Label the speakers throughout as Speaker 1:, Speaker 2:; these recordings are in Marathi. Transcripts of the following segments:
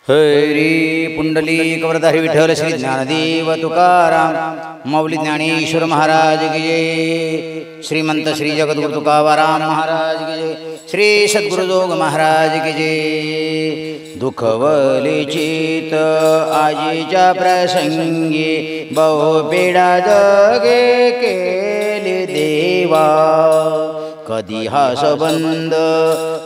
Speaker 1: हरी पुंडलिक वरदारी विठ्ठल श्री ज्ञानदेव तुकाराम माऊली ज्ञानेश्वर महाराज की जय। श्रीमंत श्री जगद्गुरु तुकाराम महाराज की जय। श्री सद्गुरु जोग महाराज की जय। दुखवले चित आजीच्या प्रसंगी बहु पीडा जगे केले देवा। कधी हा संबंध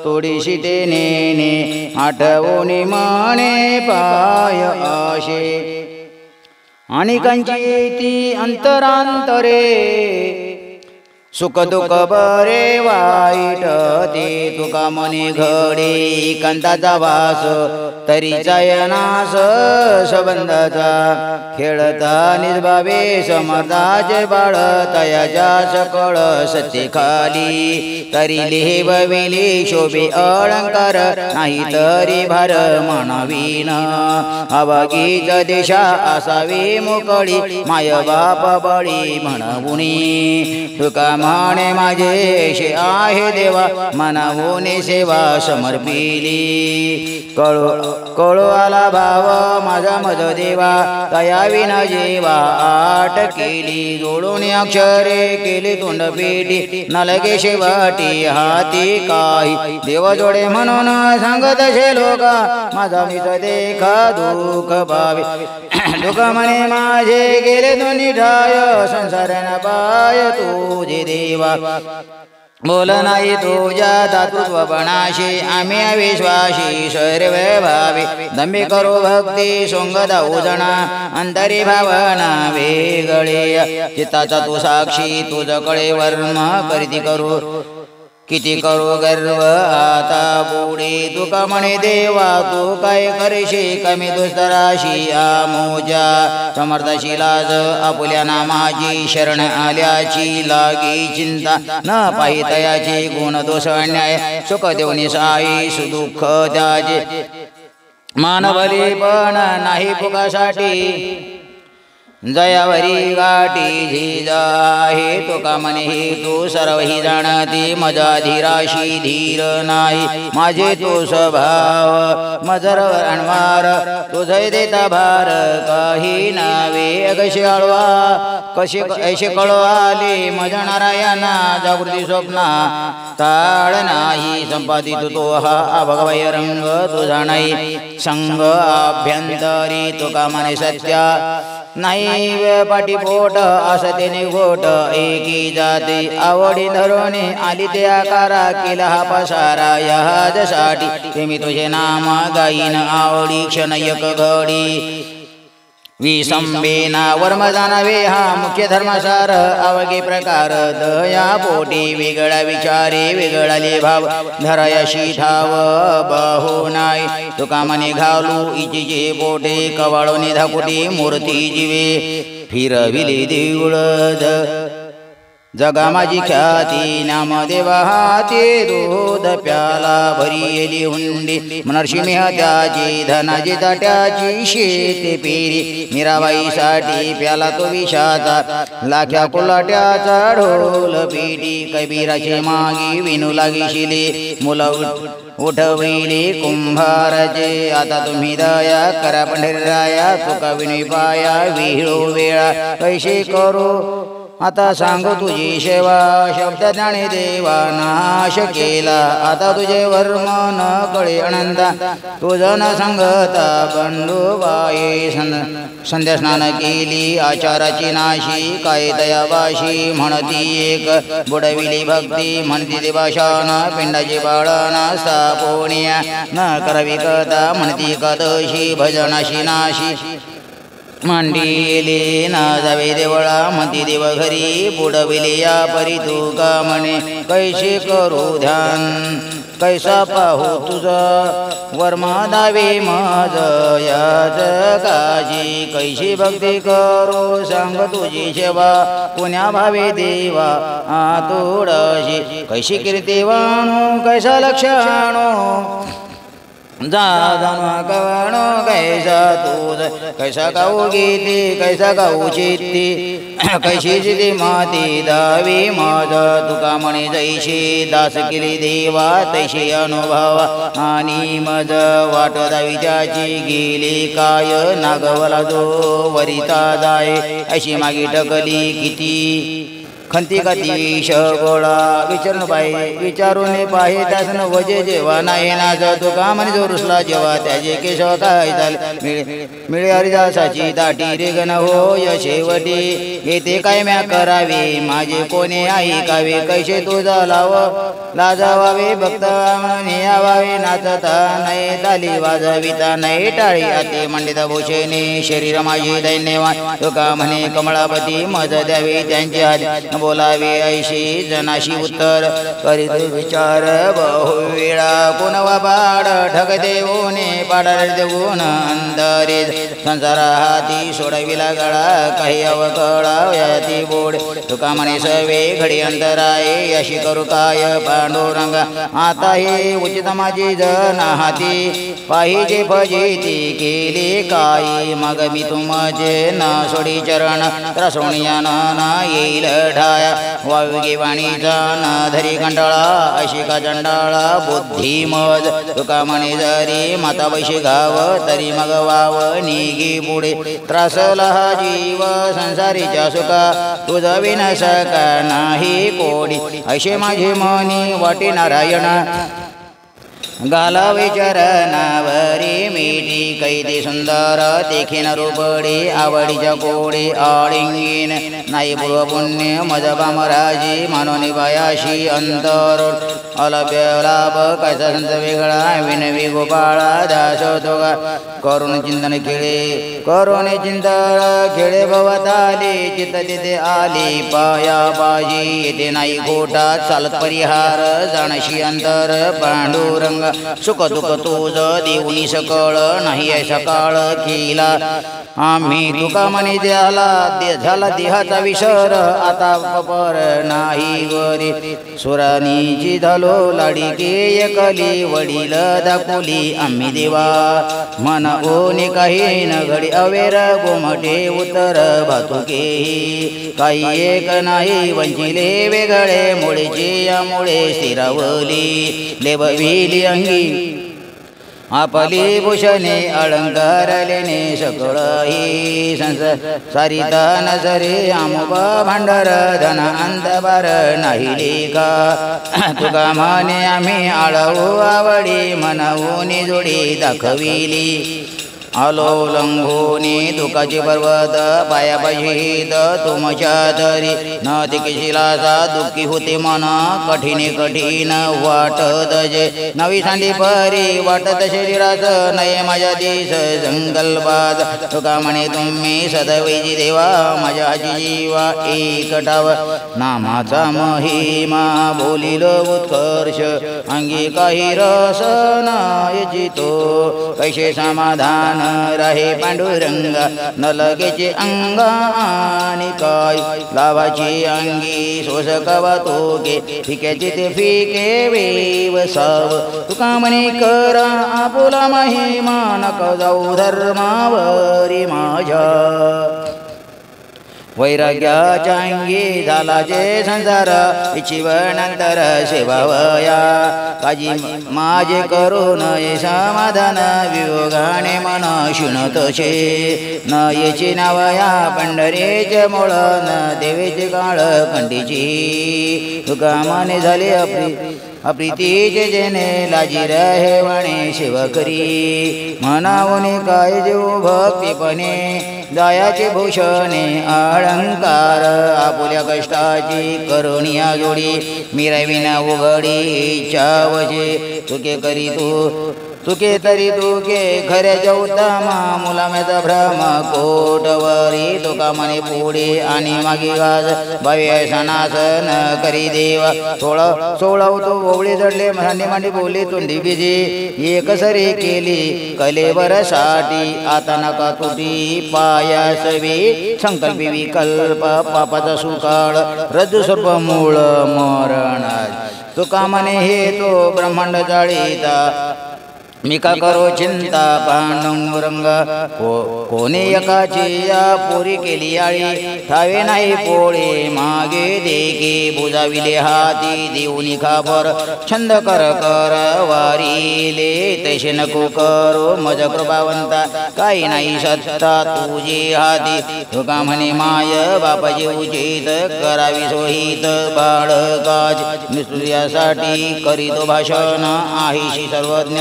Speaker 1: तोडीशी ते नेने आठवणी माने पाय आशे। अनेकांची येती अंतरांतरे सुख दुःख बरे वाईट ते तुका मने घडे कांताचा वास तरी चयनास संबंधाचा खेळता निजबावे समर्थाचे बाळ तयाच्या सकळ सत्य खाली तरी लेहविले शोभे अलंकार नाही तरी भार मानवीन अवागीच देशा असावी मोकळी माय बाप बळी म्हणूनी तुका माने माझे शे आहे देवा मनावून सेवा समर्पिली। कळो आला भाव माझा मज देवा तया विना जेवा आट केली जोडून अक्षरे केली तोंड पेटी न लगे शेवाटी हाती काही देव जोडे म्हणून सांगत असे लोका माझा मित देखा दुःख पावे। दुःख म्हणे माझे गेले दोन्ही ठाय संसार न पाय तुझे देवा। बोल नाही तुझ्या दातृत्वपणाशी आम्ही अविश्वासी सर्व भावे दंबे करो भक्ती सोंग दाऊजना अंतरी भावना वेगळे चित्ताचा तू साक्षी तुझकडे वर्म करीती करू किती करू गर्व आता पुढे तुका म्हणे देवा तू काय करशी कमी दुस्तराशी आमोजा समर्थाशी लाज आपुल्या नामाची शरण आल्याची लागी चिंता न पाही तयाची गुण दोष अन्याय सुख देऊनी साई सुदुःख त्याचे मानवली पण नाही पुकासाठी जयावरी गाठी झीज आहे तुका म्हणे तू सर्व ही जाणती मजा धीराशी धीर नाही माझे तो स्वभाव मजर अणवार तुझे देता भार काही नावे कशी आळवा कशी ऐशी कळो आले मज नारायणा जागृती स्वप्ना ताळ नाही संपादित तो हा भगवय रंग तुझा नाही संग आभ्यंतरी तुका म्हणे सत्या नाही पाठीपोट असते निघोट एकी जाती आवडी धरोणी आली ते आकारा केला हा पसारा यासाठी ते मी तुझे नाम गाईन आवडी क्षण एक घडी विसंबेना वर्म जाणावे हा मुख्य धर्मसार अवघे प्रकार दया पोटी वेगळा विचारे वेगळाले भाव धरायाशी ठाव बाहू नाही तुका मने घालू इचिचे पोटे कवाळोने धाकुटी मूर्ती जीवे फिरविले देऊळ जगा माझी ख्याती नामदेवा हाती दूध प्याला भरियली हुंडी नरसिंह त्याची धनाची ताट्याची शेती पेरी मीराबाईसाठी प्याला तो विषाचा लाख्या कुलाट्याचा ढोल पेटी कबीराची मागी विनू लागी शिले मुलं उठविले कुंभाराचे आता तुम्ही दया करा पंढरीराया तुका विनय पाया विहिळो वेळा कैसे करू आता सांगू तुझी सेवा शब्द ज्ञाने देवा नाश केला आता तुझे वर्म न कळे अनंता तुझं न सांगता बंधुबाई संध्या स्नान केली आचाराची नाशी काय दयावाशी म्हणती एक बुडविली भक्ती म्हणती देवाशान पिंडाची बाळाना सापोनिया न करावी कथा म्हणती कदशी भजनाशी नाशी मांडीले ना जावे देवळा म्हणती देव घरी बुडविले या परी तुका म्हणे कैसे करू ध्यान कैसा पाहू तुझं वर्मा दावे मज या जगाची कैशी भक्ती करू सांग तुझी सेवा पुण्या भावे देवा आतुडशी कैशी कीर्ती वाणू कैसा लक्षाणू जाणू कवणो कैसा तुझ कैसा गाऊ गीती कैसा गाऊ चित्ती कैशी जिती माती दावी माझा तुका म्हणे जैशी दास केली देवा तैशी अनुभव आणि मज वाट दावीच्याची गेली काय नागवला जो वरिता जाय अशी मागी टकली किती खंती कती गोळा विचारून पाहिजे विचारून पाहिजे त्यासन वजे जेव्हा नाही नाच तुका म्हणे जो रुसला जेव्हा त्याचे केशव काय झाले मिळे हरिदासाची दाटी रे गण होय शेवटी येते काय म्या करावे माझे कोणी ऐकावे कैसे तुझा लाव लाजावावे भक्त म्हणून यावावे नाचता नाही ताली वाजविता नाही टाळी आते मंडित भूषणे शरीर माझे दैन्यवान तुका म्हणे कमळापती मज द्यावे त्यांचे हात बोलावे ऐशी जनाशी उत्तर करीत विचार बहुवेळा कोण वापाड ठग देऊने पाडार देऊन अंधारे संसारा हाती सोडविला गळा काही अवकळा बोड तुका म्हणे सवे घडी अंतराये अशी करू काय पांडुरंग आता हे उचित माझी जन हाती पाहिजे फजिती केली काय मग मी तुमचे न सोडी चरण त्रसोणिया ना येईल ढाया वायुगे वाणीचा न धरी कंटाळा अशी का चंडाळा बुद्धी मज तुका म्हणे जरी माता पैसे घाव तरी मग वाव निघी पुढे त्रासला हा जीव संसारीच्या सुखा तुझा विनाश का नाही कोडी असे माझे मनी वाटे नारायण गाला विचारणावरी मिठी कैदी सुंदर देखीन रूपडी आवडीच्या कोडी आळिंगीन नाही पूर्व पुण्य मज बामराजी मानोनी बायाशी अंतर अलभ्य लाभ कैसा संत वेगळा विनवी गोपाळा दास तुगा करुण चिंतन खेळे भवताली चित्त तिथे आली पाया बाजी येथे नाही खोटा चालत परिहार जाणशी अंतर पांडुरंग सुख दुःख तुझ देऊनी सकळ नाही आहे सकाळ केला आम्ही तुका म्हणे झाला देहाचा विसर आता पर नाही वरी सुरानीची झालो लाडीके एकली वडील दाखवली आम्ही देवा मन ओने काही न घडी अवेर गोमटे उतर भातुके काही एक नाही वंचिले वेगळे मुळेचे यामुळे स्थिरावली लेबविली अंगी आपली भूषणे अलंकारलेने सकळ ही सारिता नजरे आमुबा भांडार धन अंतबार नाही लेखा तुका म्हणे आम्ही आळवू आवडी म्हणवून जोडी दाखविली आलो लंघोनी दुखाचे पर्वत पायापाशीत तुमच्या तरी न दिशिलासा दुःखी होते मन कठीण वाटत जे नवी सांडी परी वाटत शरीरात नये माझ्या दिस संकल्पात तुका म्हणे तुम्ही सदवैजी देवा माझ्या जीवा एकटाव नामाचा महिमा बोलिल उत्कर्ष अंगी काही रस नाही जितो कैसे समाधान राहे पांडुरंग न लगेचे अंगा आणि काय लावाची अंगी सोसकवा तोके फिक्याचे ते फिके वेवसाव तुका म्हणे करा आपुला महिमा नका जाऊ धर्मावरी माझ्या वैराग्याच्या अंगी झाला जे संसार इच्छिवनंतर सेवावया काजी माझे करून समाधान वियोगाने मन शुणतशे न येची नावया पंढरीचे मूळ न देवीचे काळ कंठीची तुका मने झाले अप्रीतीचे जेने लाजी रहे वाणे शिवकरी मनावने काय जीव भक्तीपणे दयाचे भूषणे अलंकार आपुल्या कष्टाची करुणिया जोडी मिरविना उघडी इच्छावजे तुके करी तुके तरी तुके खऱ्याच्या उत्तमा मुलाम्याचा भ्रम कोटवरी तुका म्हणे पुढे आणि मागे गाज भव्य सणासन करी देवा सोळावतो ओवळी जडले म्हणे मांडी बोलली तुंडी बिजी एक सरी केली कलेवर साठी आता नका तुटी पायासवी संकल्पी विकल्प पापाचा सुकाळ रज्जू सर्प मूळ मरण तुका म्हणे हे तो ब्रह्मांड जाळीता मी का करो चिंता पांडुरंग कोणी एकाची या पोरी केली आळी ठावे नाही पोळे मागे देखे बुजाविले हाती देऊनी खाबर छंद कर कर वारीले तैसे नको करो मज कृपावंता काही नाही सत्ता तुझे हाती तुका म्हणे माय बापाचे उचित करावी सोहित बाळकाज मी सूर्यासाठी करीतो भाषण आहिशी सर्वज्ञ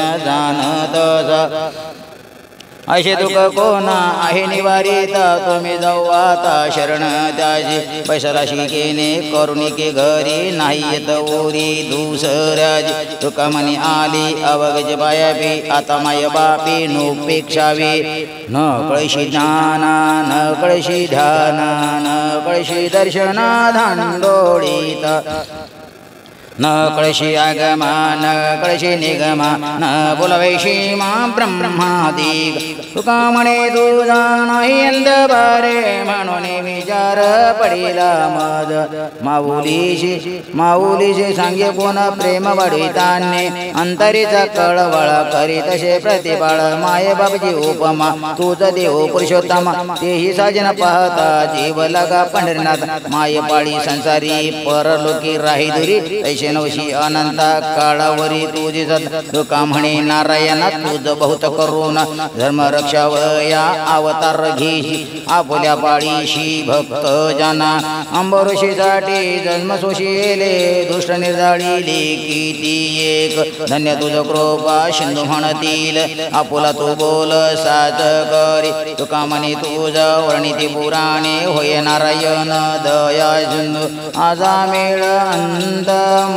Speaker 1: असे दुःख कोण आहे निवारिता तुम्ही जाऊ आता शरण त्याजी पैशाराशी केने करुणिके घरी नाही येत ओरी दुसऱ्याजी तुका म्हणे आली अवघजे पायापी आता माय बापी नोपेक्षावी न कळशी ज्ञाना न कळशी ध्याना न कळशी दर्शना धांडोळीता न कळशी आगमा न कळशी निगमा न बोलवैशी मा ब्रह्मादिक तुका म्हणे तुझा नाही अंधबारे म्हणून विचार पडिला मज माऊलीशी सांगे कोण प्रेम वाढविताने अंतरीचा कळवळ करी तसे प्रतिपाळ माये बापची उपमा तूच देव पुरुषोत्तमा तेही साजन पाहता जीव लगा पंढरीनाथ माये पाळी संसारी परलोकी राही दुरी ऐशे नवशी अनंता काळावरी तुझी सत तुका म्हणे नारायणा तुझ बहुत करून धर्म रक्षावया अवतार घेशी आपल्या पाळीशी भक्त जना अंबऋषीसाठी जन्म सोशिले दुष्ट निर्जाळीले किती एक धन्य तुझ कृपा सिंधू म्हणतील आपुला तू बोल साच करी तुका म्हणे तुझ वर्णिती पुराणे होय नारायण दया सिंधू आजा मेळ अंत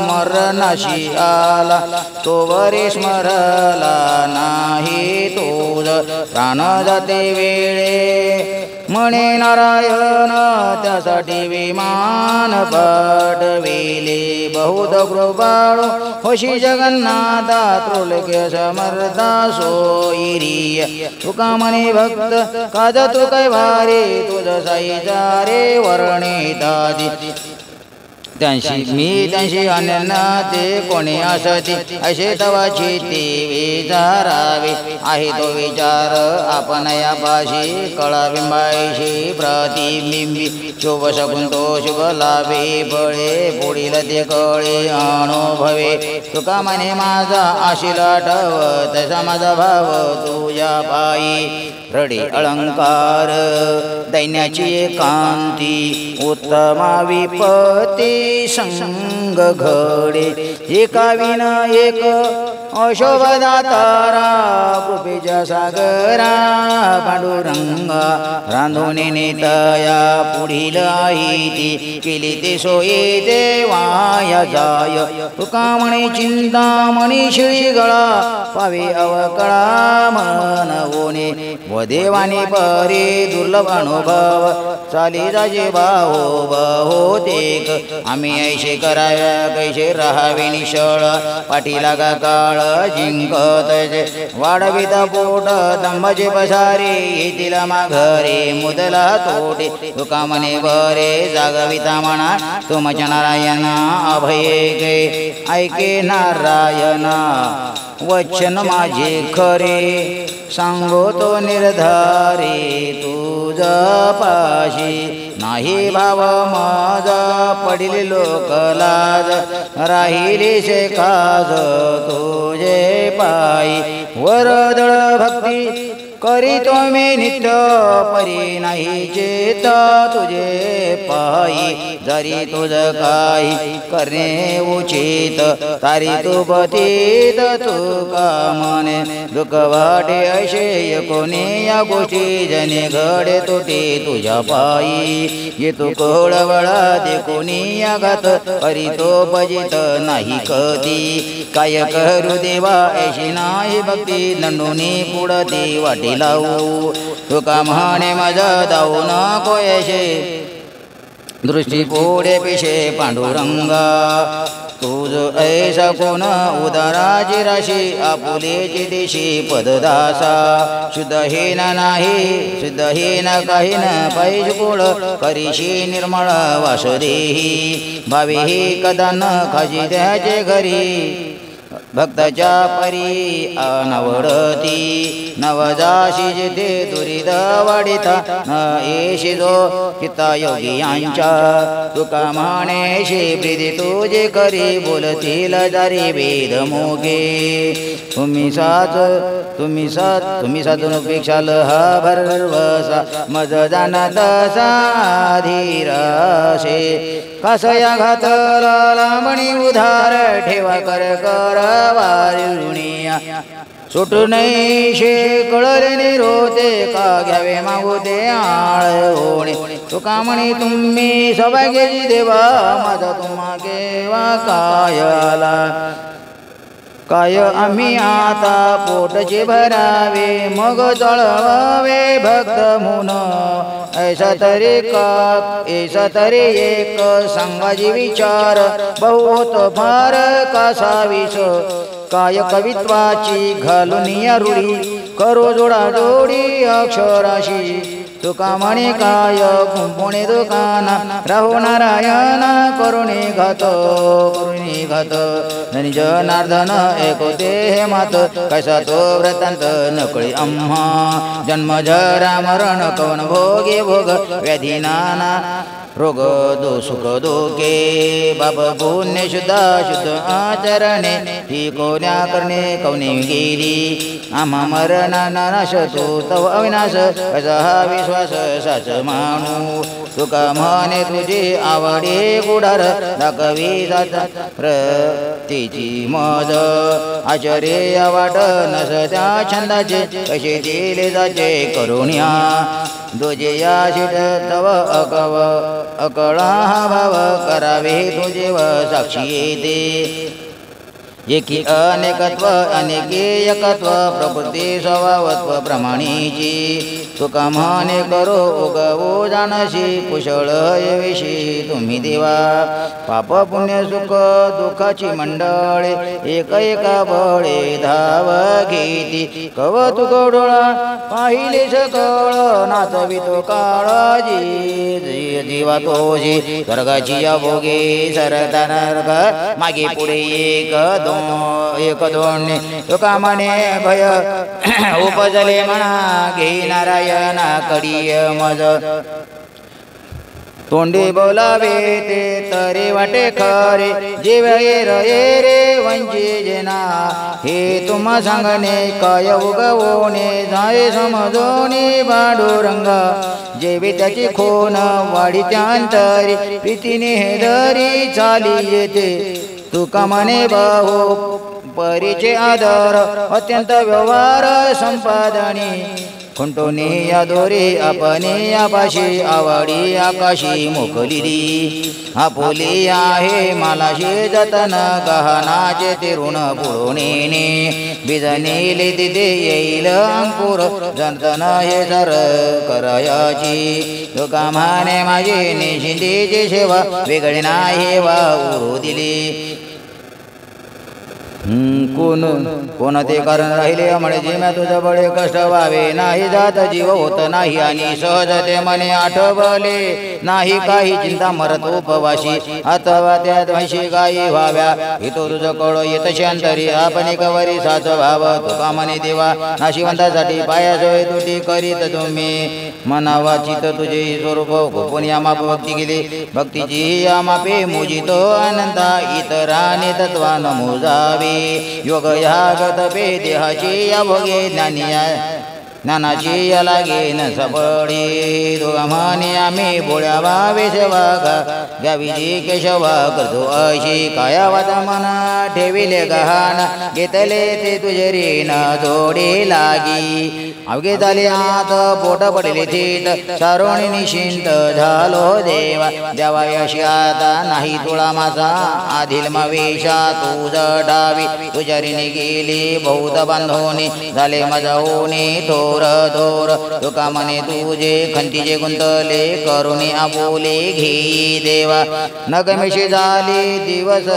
Speaker 1: मरणाशी आला तो वरी स्मरला नाही तुझ प्राण जाते वेळे म्हणे नारायण त्यासाठी विमान पाठविले बहुत कृपाळू होशी जगन्नाथा त्रोलक्य समर्था सोयिरी तुका म्हणे भक्त काज तू कैवारे तुझ साईचा रे वर्णितादी त्यांशी अनन्य ते कोणी असती असे तवाची ते विचारावे आहे तो विचार आपण या पाशी कळाबिंबाईशी प्रतिबिंबी शुभ शकून तो शुभ लाभे बळे पुढील ते कळे अनुभवे तुका म्हणे माझा आशील आठव तसा माझा भाव तुझ्या पायी रडे अलंकार दैन्याची एकांती उत्तमा विपती संग घडे एका विना एक अशोभदातारा कृपेच्या सागरा पांडुरंगा रांधून नेतया पुढील आई ती केली ते सोयी देवाया जाय तुका म्हणे चिंता मणी शिळी गळा पावे अवकळा मनवोने व देवाने परे दुर्लभ अनुभव चाली जाजे बाहो बहुतेक आम्ही ऐशे कराव्या कैसे राहावे निशळ पाठीलागा काळ जिंकत वाढविता पोट दंबाचे पसारे येतील माघरे मुदला तोटे तुका म्हणे बरे जागविता म्हणा तुमच्या नारायणा अभये गे ऐके नारायणा वचन माझे खरे सांगो तो निर्धारे तुझा पाशी नाही भाव माझा पडिले लोक लाज राहिले से काज तुझे पायी वरदळ भक्ती करीतो मी नित्य परी नाही चेत तुझे पायी जरी तुझ काही करणे उचित तारी तू पतीत तुका म्हणे दुःख वाटे अशेय कोणी या गोष्टी जने घडे तुटे तुझ्या पायी ये तू कोळवळा दे कोणी या घात परी तो पजित नाही कधी काय करू देवा ऐशी नाही भक्ती दंडुनी पुढती वाटे लावू तुका म्हणे माझा दाऊ नको यशे दृष्टी पुढे पिशे पांडुरंगा तुझ ऐसा कोण उदाराची राशी आपुलेची दिशी पददासा शुद्धहीन नाही शुद्धहीन काही न पाहिजे कुळ करीशी निर्मळ वासुदेही भावी कदा न खाजी त्याचे घरी भक्ताच्या परी अनवडती नवजाशी जिथे दुरिद वाढिता न येशी जो चित्ता योगी यांच्या तुका म्हणेशी प्रीती तुझे करी बोलतील दारी वेद मोगे तुम्ही साधून पेक्षाल हा भरवसा मज जाणत साधीराशे कसया घातला लांबणी उधार ठेवा कर वारुणिया सुटू नाही शे कळले निरोते का घ्यावे मागोते आळ होणे तुका म्हणे तुम्ही सौभाग्याची देवा माझा तुम्हा केवा काय आला काय आम्ही आता पोटचे भरावे मग चळवावे भक्त म्हणून ऐसा तरी एक संगाजी विचार बहुत फार कासावीस काय कवित्वाची घालून या रूढी करो जोडा जोडी अक्षराशी तुका म्हणे काय कुंपुणे दुकाना राहू नारायण करुणी घात धनी जनार्दन एकोते हे मात कैसा तो व्रतांत नकळी आम्हा जन्म जरा मरण कवन भोगे भोग व्याधी नाना रोग दो सुख दोके बाप पुण्य शुद्ध आचरणे ही कोण्या करणे कवने गेली आम्हा मरण नाश तो तव अविनाश कसा हा विश्वास साच मानू तुका म्हणे तुझी आवडे गुडार दाखवी जात प्रतीची मज आचर्य वाट नस त्या छंदाचे कसे दिले जाचे करुण्या दोजे या शिट तव अकळा भाव करावे तुझे व साक्षी येते एकी अनेकत्व अनेकेयकत्व प्रकृती स्वभावत्व प्रमाणीची तुका म्हणे करो उगवो जानशी कुशळ विषयी तुम्ही देवा पाप पुण्य सुख दुःखाची मंडळे एक एका बळे धाव घेती कवतुक डोळा पाहिले सकळ नाचवितो काळजी जीवा तोजी स्वर्गाची अभोगे सरता नरक मागे पुढे एक दोन तुका म्हणे भय उपजले म्हणा घे नारायणा कडिय मज तोंडी बोलावे ते तरी वाटे खरे जीव ये रे वंची जना हे तुम्हा सांगणे काय उगवणे जाय समजोनी पांडुरंगा जेवे त्याची खोन वाढीच्या अंतरी प्रीतीने हे दरी चाली येते तुका म्हणे बाहो परीचे आदर अत्यंत व्यवहार संपादनी खुंटोनी या दोरी आपणी आपाशी आवडी आकाशी मोकलिली आपुली आहे मालाशी जतन गहनाचे ते ऋण पुळवणे बीजनेले तिथे येईल अंकुर जंतन हे सर करायाची तुका म्हणे माझी निशिंदीची सेवा वेगळी नाही वा उरू दिली कोण ते कारण राहिले म्हणे जिम्या तुझं बळे कष्ट व्हावे नाही जात जीव होत नाही आणि सहज ते मने आठवले नाही काही चिंता मरत उपवाशी अथवा त्यात म्हशी गायी व्हाव्या हितो तुझं कळ येत शांतरी आपण कवरी साच भाव तुका म्हणे देवा नाशिवंतासाठी पायासोय तुटी करीत तुम्ही मनावा चित तुझे स्वरूप गोपन यामाप भक्ती केली भक्तीची यामापे मोजितो अनंता इतराने तत्वान मोजावे योग यागत पे देहाची या भोगे ज्ञानाची या लागे न सपडे म्हणे आम्ही बोळ्या भावे सेवा गावीची केशवा करतो अशी काया वाता मना ठेविले गहाण घेतले ते तुझे रे न जोडे लागी अवघे झाले आत पोट पडले थेट सारोणी निशिंत झालो देवा देवा यशी आता नाही तुळा माझा आधिल मवेशा तू जडावी तुझ्यारीने गेली बहुत बांधोनी झाले माझा होणे थोर तुका म्हणे तुझे खंतीचे गुंतले करुणी आपुले घे देवा नगमेशी झाली दिवस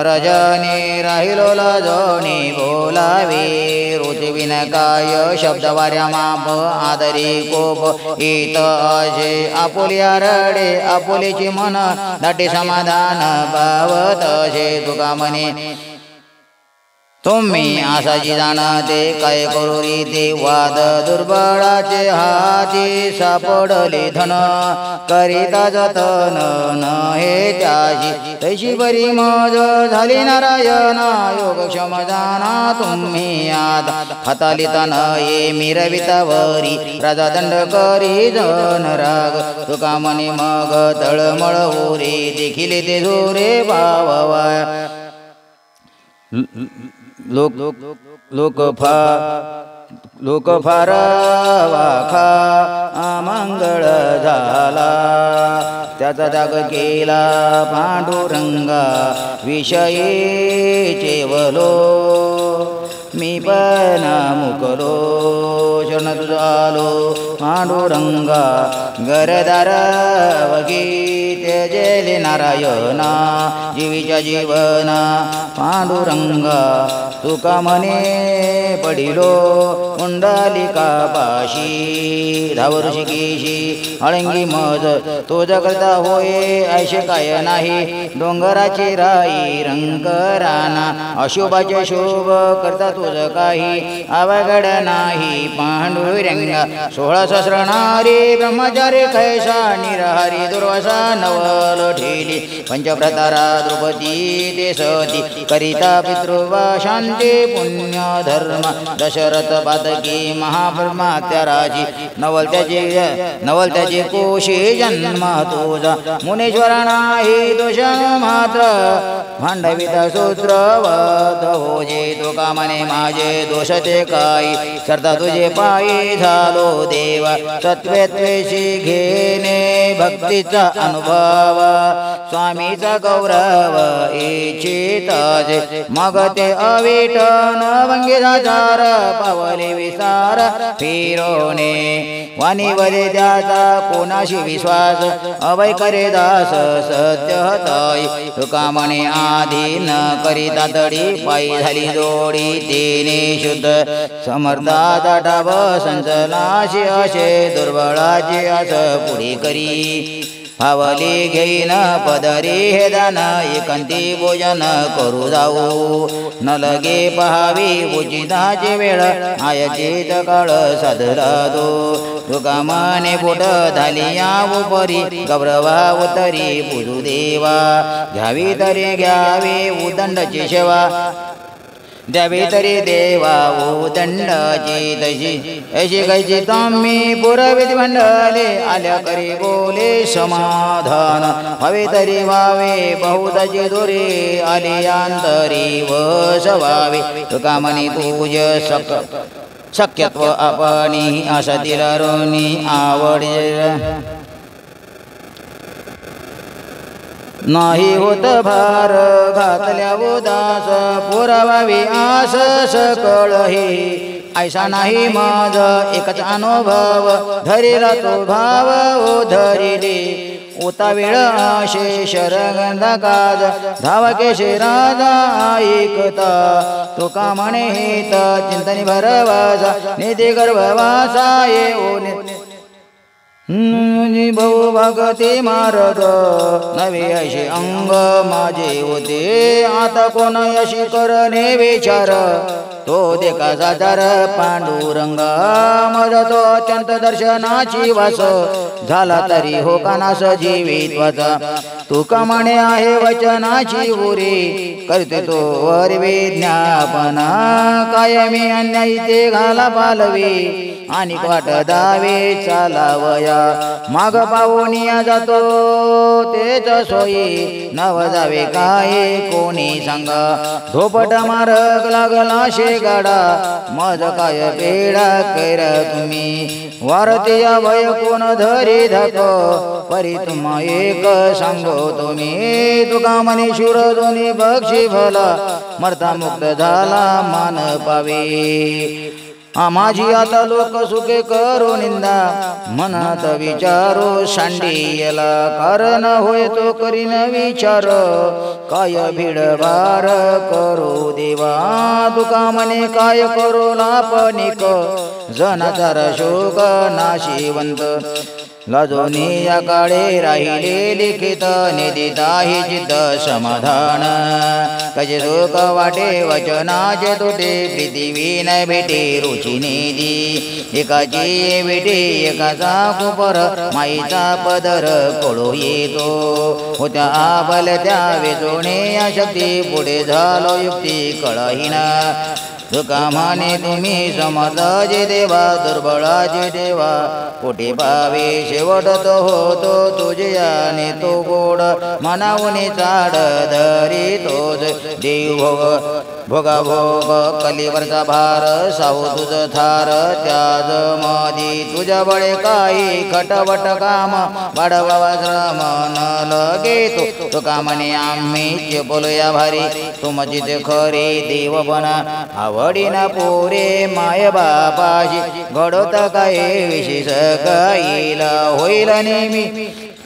Speaker 1: रजनी राहिलो लाजणी बोलावे रोज विन काय शब्द वाऱ्या माप आदरी कोप इत असे आपुली आरडे आपुलीची मन दाटे समाधान पावत असे तुका म्हणे तुम्ही आसाची जाणते काय करू रीते वाद दुर्बळाचे हाती सापडले धन करिता जतन न हे त्याची तशी बरी मज झाली नारायण योगक्षम जाणा तुम्ही आद हातालिता न ये मिरवितावरी राजा दंड करी जन राग तुका म्हणे मग तळमळ ओरे देखिले ते जोरे भावा लोक फार वाखा अमंगळ झाला त्याचा त्याग केला पांडुरंगा विषयी चेवलो मी पण मुकलो शरण तुझा आलो पांडुरंगा गरदार वगी त्यजेले नारायणा जीवीच्या जीवना पांडुरंगा तुका म्हणे पडिलो कुंडलिका पाशी धावर शिकीशी अळंगी मज तो जगता होय ऐशे काय नाही डोंगराची राई रंकराना अशुभाचे शुभ करता तुझ काही अवघड नाही पांडुरंगा 16 सहस्रनारी ब्रह्मचारी कैसा निरहरी दुर्वासा नवल ठेली पंचप्रतारा द्रौपदी ते सती करिता पितृवा शांती पुण्य धर्म दशरथ पातकी महाब्रह्मात्याराजी नवल त्याचे कोशी जन्म तुझा मुनीश्वरा नाही दोष मात्र भांडविता सूत्रवत होजे तुका म्हणे माझे दोष ते काही करता तुझे पायी झालो देवा सत्वेत्वेशी घेणे भक्तीचा अनुभव स्वामीचा गौरव इच्छिताजे मग ते अविटन वंगीदाचार पावले विसार फिरोणे वाणीवरे त्याचा कोणाशी विश्वास अवै करे दास सत्य हताई तुका म्हणे आधी न करिता तडी पायी झाली जोडी तेने शुद्ध समर्थाचा डाव संचलाशी असे दुर्बळाचे अस पुढे करी भावली घेईन पदरी हे दान एकांती भोजन करू जाऊ न लगे पहावी उचिताची वेळ आयचित काळ साधला तो तुका म्हणे बोट झाली या उपरी गौरवा उतरी पूजू देवा घ्यावी तरी घ्यावी उदंडची सेवा द्यावी तरी देवा उदंडाची तशी अशी कैची तुम्ही पुरवित मंडले आल्या करी बोले समाधान हवे तरी व्हावे बहुताची दुरी आली अंतरी वसवावे तुका म्हणे तुझ शक्यत्व आपणी असतील ऋणी आवड नाही होत भार घातल्या उदास पुरावावी आस सकळही ऐसा नाही माझ एकच अनुभव धरिला तो भाव ओ धरिले उता वेळ आशे शरगंध काज धावकेशे राजा ऐकता तुका म्हणे हित चिंतनी भरवासा निधी गर्भवासा ये ओ भाऊ भगती मारद नवे अशी अंग माझे होते आता कोण अशी करणे विचार तो देखा साधार पांडुरंगा माझा तो अत्यंत दर्शनाची वास झाला तरी हो कानास जीवित्वाचा तुका म्हणे आहे वचनाची उरी करते तो वर विज्ञापना कायमी अन्यायी ते घाला पालवी आणि वाट दावे चालावया माग पावनिया जातो तेच सोयी नव जावे काय कोणी सांगा धोपट मारक लागला शे गाडा मज काय पेडा कर तुम्ही वारतिया भय कोण धरी धक परी तुम्हा एक सांगो तुम्ही तुका म्हणे शूर दोन्ही बक्षी भला मरता मुक्त झाला मान पावे माझी आता लोक सुखे करू निंदा मनात विचारो सांडियला कारण होय तो करीन विचार काय भिडभार करू देवा तुका म्हणे काय करू लापनिक जनाचार शोक नाशिवंत लाजोनी या काळे राहिले लिखित निदिता हि चित्त समाधान कसे सुख वाटे वचनाचे तुटे पृथ्वी न भेटे रुची निधी एकाची भेटे एकाचा कुपर माईचा पदर कोळो येतो होत्या आबल त्या वेचोणे या शक्ती पुढे झालो युक्ती कळहीन दुकामाने तुम्ही समजाचे देवा दुर्बळाचे देवा कोठे पावे शेवट तो होतो तुझ्याने तो गोड मनावने चाड धरी तोच देव भोगा भोग कलीवरचा भार साहू तुझ थार त्याज मधी तुझ्या बळे काही खटवट काम वाढवावा श्रम न लगे तो कामने आम्ही बोलूया भारी तुमची ते खरे देव बना आवडीना पोरे माय बापाशी घडोत काय विशेष गाईल होईल नेहमी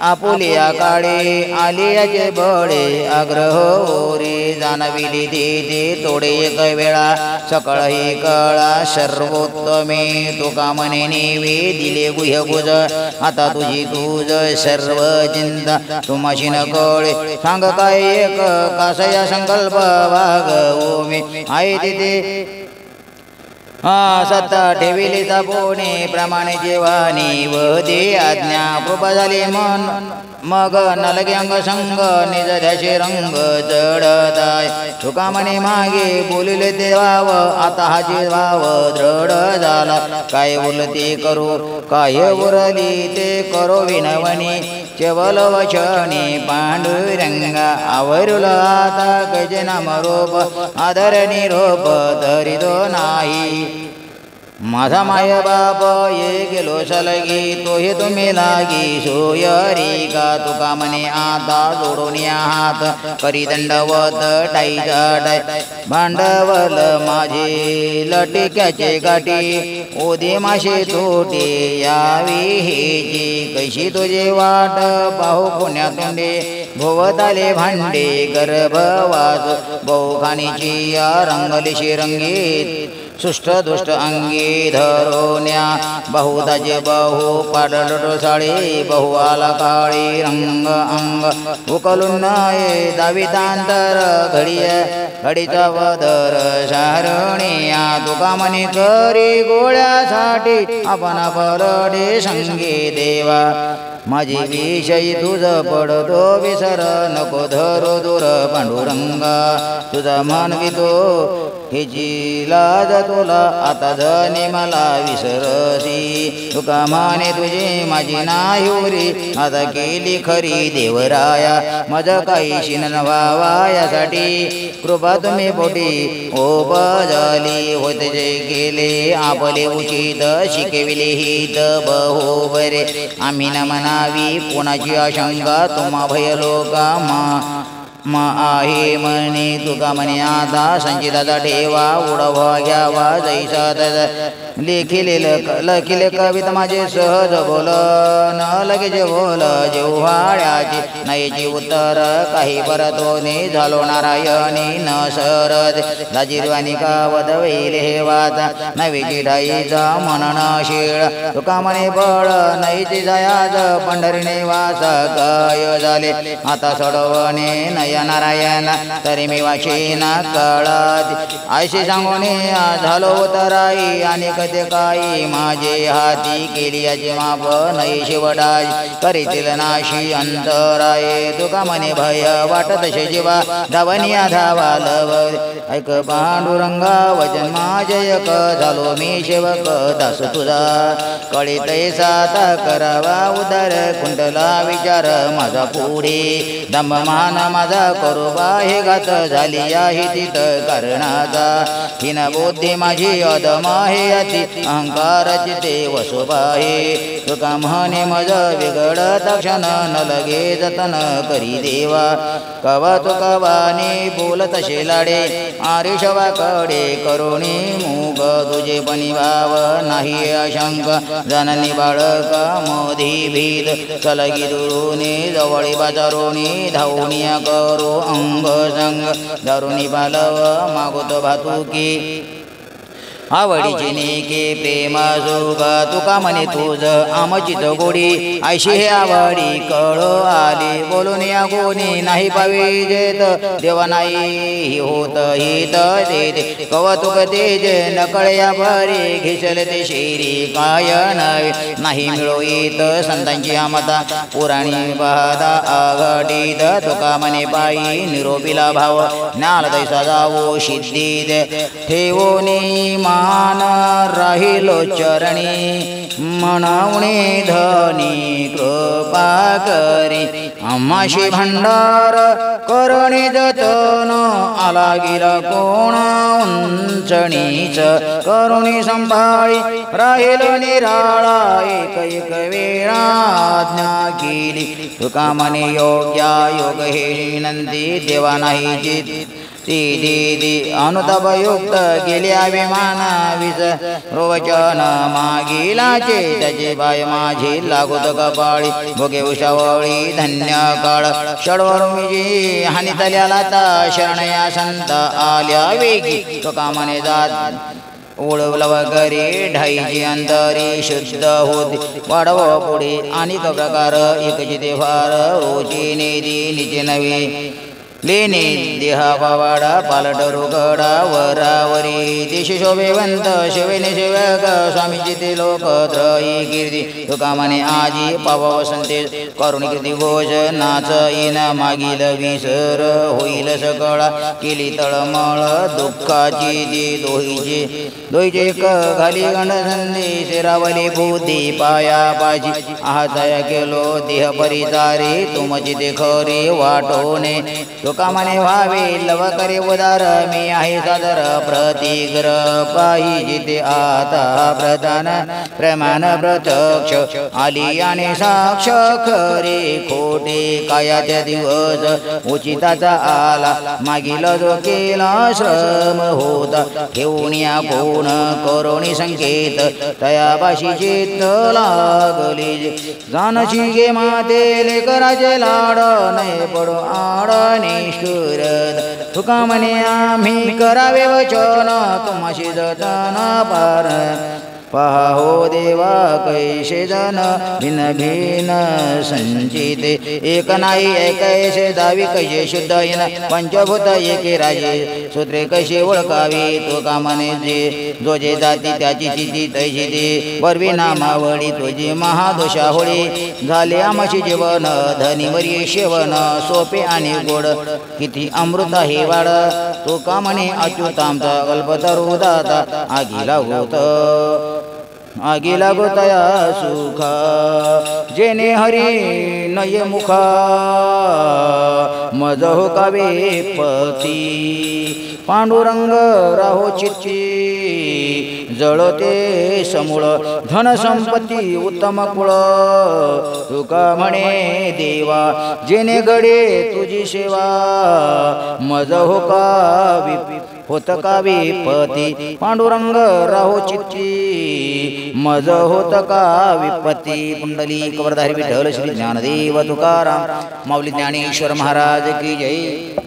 Speaker 1: आपुलिया काळे आलियाचे बळे आग्रह ओरे जाणविली देते तोडे एक वेळा सकळ ही कळा सर्वोत्तमे तो कामने नेवे दिले गुह्य गुज आता तुझी तुझ सर्व चिंता तुमाशी न कळे सांग काय एक कासया संकल्प वाग ओमे आहे तिथे सत्ता ठेविली सापोणे प्रमाणे जेवानी व दे आज्ञा कृपा झाली मन मग नलगे अंग संग निज ध्याचे रंग जडताय तुका म्हणे मागे बोलिले ते वाव आता हाजी वाव दृढ झाला काय बोलते करू काय उरली ते करो विनवणी केवल वचनी पांडुरंगा आवरुल आता गजे नाम रूप आदर निरोप तरी तो नाही माझा माय बाप ये गेलो सलगी तो हे तुम्ही लागी सोयरी का तुका म्हणे आता जोडून हात करी दंडवत टाईचा टाय भांडवल माझे लटिक्याचे गाठी ओदे माशे तोटे यावी हेची कशी तुझे वाट पाहू पुण्यातुंडे भोवताले भांडे गर्भवास बहुखानीची या रंगलीशी रंगीत सुष्ट दुष्ट अंगी धरोन्या बहुदाचे बहु पाडलो साळी बहु आला काळी रंग अंग उकलून नये दावितांतर घडीचा वदर शारणिया तुका म्हणे करी गोळ्यासाठी आपण परडे संगे देवा माझी विषयी तुझ पडतो विसर नको धरो दूर पांडुरंगा तुझा मानवितो हिची लाज तुला आता धनी मला विसरसी तुका माने तुझी माझी नायुरी आता केली खरी देवराया माझं काही शिन व्हावा यासाठी कृपा तुम्ही पोटी ओपजली होते जे केले आपले उचित शिकविले हित बहु बरे आम्ही न म्हणावी कोणाची आशंका तुम्हा भय लोका आहे म्हणे तुका म्हणे आता संचिताचा ठेवा उडवा घ्यावा जैसा लिखिले कविता माझे सहज बोल न लगेच बोल जेव्हाळ्याची नाहीची उत्तर काही परतोने झालो नारायणी न सरद लाजीरवाणी का वदवेल हे वाचा नवीची ढाईचा मनन शिळ तुका म्हणे बळ नाहीची जायाज पंढरीने वासा काय झाले आता सोडवणे नय नारायण तरी मी वाचेना कळत आयशी सांगोने झालो उतराई आणि कधी काही माझे हाती केली याचे माप नाही शिवडाय करीतील नाशी अंतराये तुका म्हणे भय वाटत शे जीवा धावनिया धावा लव ऐक पांडुरंगा वचन माझयक झालो मी सेवक दास तुझा कळी तैसाता करावा उदर कुंडला विचार माझा पुढे दममान माझा करू बाहे घात झाली याही तिथ करणाचा हिन बुद्धी माझी अदम आहे याची अहंकाराची ते वसुबाहे तुका म्हणे मज बिघडत क्षण न लगे जतन करी देवा कवा तुका वाणी बोलत तसे लाडे आरिषवाकडे करुणी मूग तुझे पणी भाव नाही अशंक जननी बाळक मोधी भीत चलगी दुरुनी जवळी बाजारोनी धावनिया करो अंग संग दारुनी बालव मागोत भातुकी आवडीची नेके प्रेम सुख तुका म्हणे तुझ आमचीच गोडी ऐशी हे आवडी कळ आली बोलून या कोणी नाही पावी जेत देवा नाही होत हित देते कवतुक तेज नकळया भरी घिसले ते शेरी काय नवे नाही मिळो येत संतांची आमता पुराणी पाहता आघाडीत तुका म्हणे पायी निरोपीला भाव ज्ञान दैसा जावो सिद्धी दे ठेवोनी मान राहिलो चरणी म्हणावणे धनी कृपा करी आम्हाशी भंडार करणे जतन आला गेला कोण उंचणीच करुणी संभाळी राहिल निराळा एक एक वेळा आज्ञा केली तुका म्हणे योग्या योग हे नंदी देवा नाही जित ती दिदी अनुतापयुक्त गेली अभिमाना विज रोवचन मागिलाचे त्याचे पाय माझी लागोत कपाळी भोगे उषावळी धन्य काळ षडवरुमिजी हानी तल्यालाता शरणया संत आल्या वेगी तुका म्हणे जात ओळवला वगैरे ढाईची अंतरी शुद्ध होती वाढव पुढे अनेक प्रकार एकची ते फार रोची नेदी निचे नवी लेने देहा पावाडा पालट रुगडा वरावरी देश शोभेवंत शिवेने शिवक स्वामीची ते लोक त्रयी कीर्ती तुका म्हणे आजी पावा वसंते करुणी कीर्ती घोष नाच येन मागील विसर होईल सकळा केली तळमळ दुःखाची ती दोहीचे खाली गणसंधी शिरावली बुद्धी पाया पाजी आहातया केलो देह परितारी तुमची ते खरी वाटोने तुका म्हणे व्हावे लव करे उदार मी आहे सादर प्रतिग्र पाहिजे ते आता प्रधान प्रमाण प्रत्यक्ष आली आणि साक्ष खरे खोटे कायाच्या दिवस उचिताचा आला मागील जो केला श्रम होता ठेवून या कोण करोणी संकेत तयापाशी चित्त लागली जानशी गे माते लेकराचे लाड नाही पडो आडणे तुका म्हणे आम्ही करावे वचन तुम्हाशी जतन पार पहा हो देवा कैसे जन भिन भिन संचिते एक नाही ऐकैसे दावी कैसे शुद्ध येन पंचभूत एके राजे सूत्रे कसे ओळखावी तुका म्हणे जे जो जे जाती त्याची चिती तैशी ते बरवी नामावळी तुझी महादोषा होळी झाले आमची जीवन धनीवरी शेवन सोपे आणि गोड किती अमृत हे वाड तुका म्हणे अच्युतांचा कल्पतरू दाता आगीला होत आगीला गोतया सुखा जेने हरी नये मुखा मज हो कावे पती पांडुरंग राहो चित्ती जळते समूळ धन संपत्ती उत्तम कुळ तुका म्हणे देवा जेने घडे तुझी सेवा मज हो का होत का विपती पांडुरंग राहो चित्ती मज होत का विपत्ती पुंडली कवरधारी विठ्ठल श्री ज्ञानदेव तुकाराम माऊली ज्ञानेश्वर महाराज की जय।